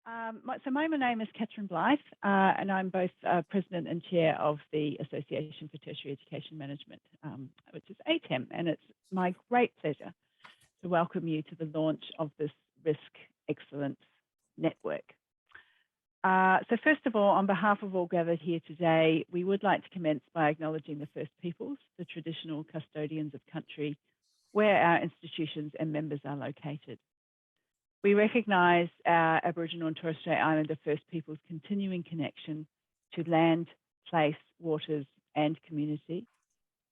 My name is Kathryn Blyth, and I'm both President and Chair of the Association for Tertiary Education Management, which is ATEM, and it's my great pleasure to welcome you to the launch of this Risk Excellence Network. So first of all, on behalf of all gathered here today, we would like to commence by acknowledging the First Peoples, the traditional custodians of country, where our institutions and members are located. We recognise our Aboriginal and Torres Strait Islander First Peoples' continuing connection to land, place, waters and community.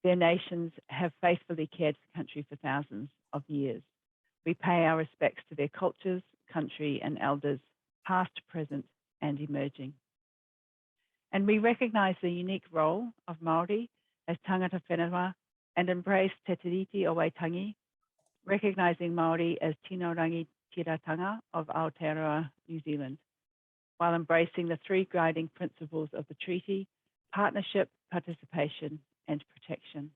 Their nations have faithfully cared for country for thousands of years. We pay our respects to their cultures, country and elders, past, present and emerging. And we recognise the unique role of Māori as tangata whenua and embrace Te Tiriti o Waitangi, recognising Māori as tino rangi tiratanga of Aotearoa, New Zealand, while embracing the three guiding principles of the treaty: partnership, participation, and protection.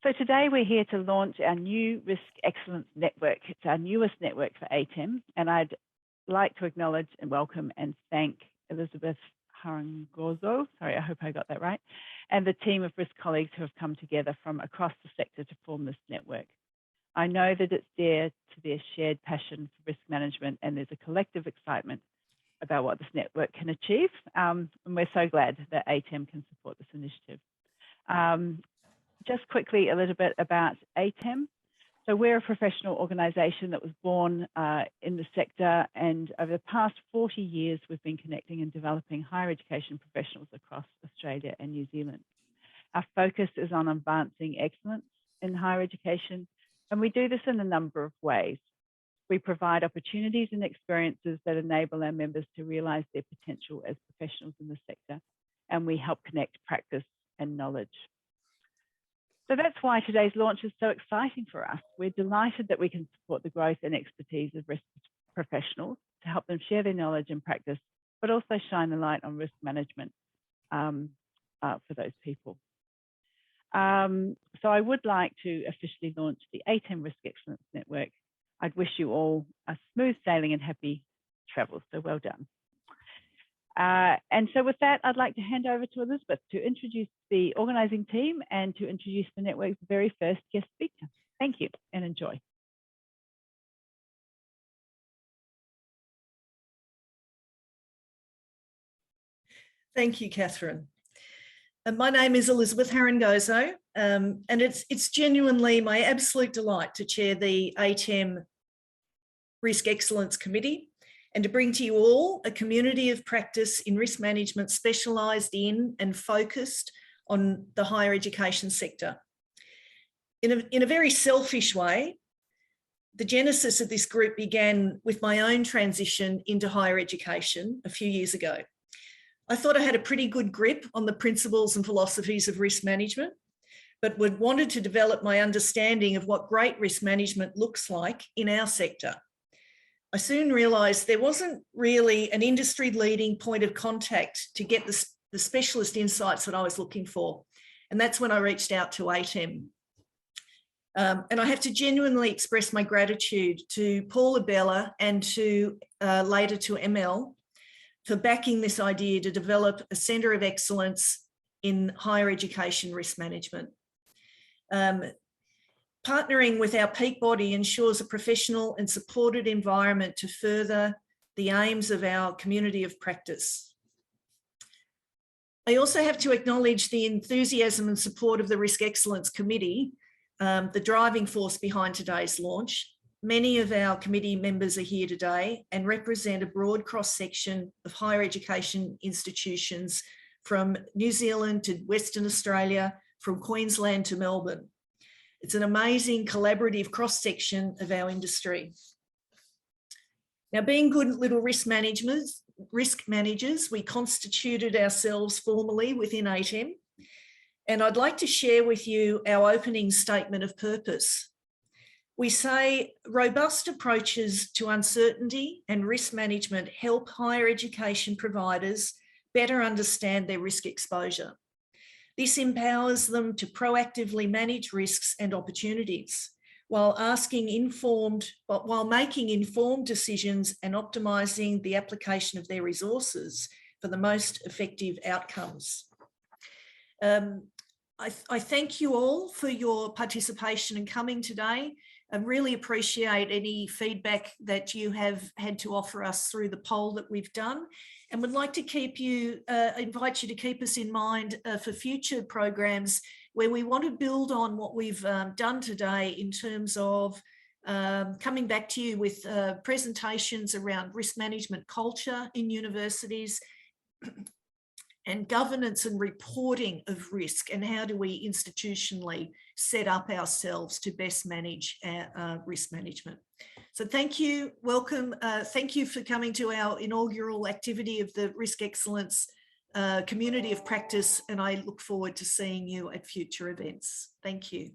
So today we're here to launch our new Risk Excellence Network. It's our newest network for ATEM, and I'd like to acknowledge and welcome and thank Elizabeth Harangozo, sorry, I hope I got that right, and the team of risk colleagues who have come together from across the sector to form this network. I know that it's dear to their shared passion for risk management, and there's a collective excitement about what this network can achieve. And we're so glad that ATEM can support this initiative. Just quickly, a little bit about ATEM. So we're a professional organisation that was born in the sector, and over the past 40 years, we've been connecting and developing higher education professionals across Australia and New Zealand. Our focus is on advancing excellence in higher education, and we do this in a number of ways. We provide opportunities and experiences that enable our members to realise their potential as professionals in the sector, and we help connect practice and knowledge. So that's why today's launch is so exciting for us. We're delighted that we can support the growth and expertise of risk professionals to help them share their knowledge and practice, but also shine a light on risk management for those people. So I would like to officially launch the ATEM Risk Excellence Network. I'd wish you all a smooth sailing and happy travels, so well done. And so with that, I'd like to hand over to Elizabeth to introduce the organising team and to introduce the network's very first guest speaker. Thank you and enjoy. Thank you, Kathryn. My name is Elizabeth Harangozo, and it's genuinely my absolute delight to chair the ATEM Risk Excellence Committee and to bring to you all a community of practice in risk management specialised in and focused on the higher education sector. In a very selfish way, the genesis of this group began with my own transition into higher education a few years ago. I thought I had a pretty good grip on the principles and philosophies of risk management, but wanted to develop my understanding of what great risk management looks like in our sector. I soon realised there wasn't really an industry-leading point of contact to get the specialist insights that I was looking for. And that's when I reached out to ATEM. And I have to genuinely express my gratitude to Paula Bella and to later to ML for backing this idea to develop a centre of excellence in higher education risk management. Partnering with our peak body ensures a professional and supported environment to further the aims of our community of practice. I also have to acknowledge the enthusiasm and support of the Risk Excellence Committee, the driving force behind today's launch. Many of our committee members are here today and represent a broad cross-section of higher education institutions from New Zealand to Western Australia, from Queensland to Melbourne. It's an amazing collaborative cross-section of our industry. Now, being good little risk managers, we constituted ourselves formally within ATEM, and I'd like to share with you our opening statement of purpose. We say robust approaches to uncertainty and risk management help higher education providers better understand their risk exposure. This empowers them to proactively manage risks and opportunities, while making informed decisions and optimising the application of their resources for the most effective outcomes. I thank you all for your participation and coming today. I really appreciate any feedback that you have had to offer us through the poll that we've done, and would like to invite you to keep us in mind for future programs where we want to build on what we've done today in terms of coming back to you with presentations around risk management culture in universities and governance and reporting of risk, and how do we institutionally set up ourselves to best manage our risk management. So thank you, welcome. Thank you for coming to our inaugural activity of the Risk Excellence Community of Practice, and I look forward to seeing you at future events. Thank you.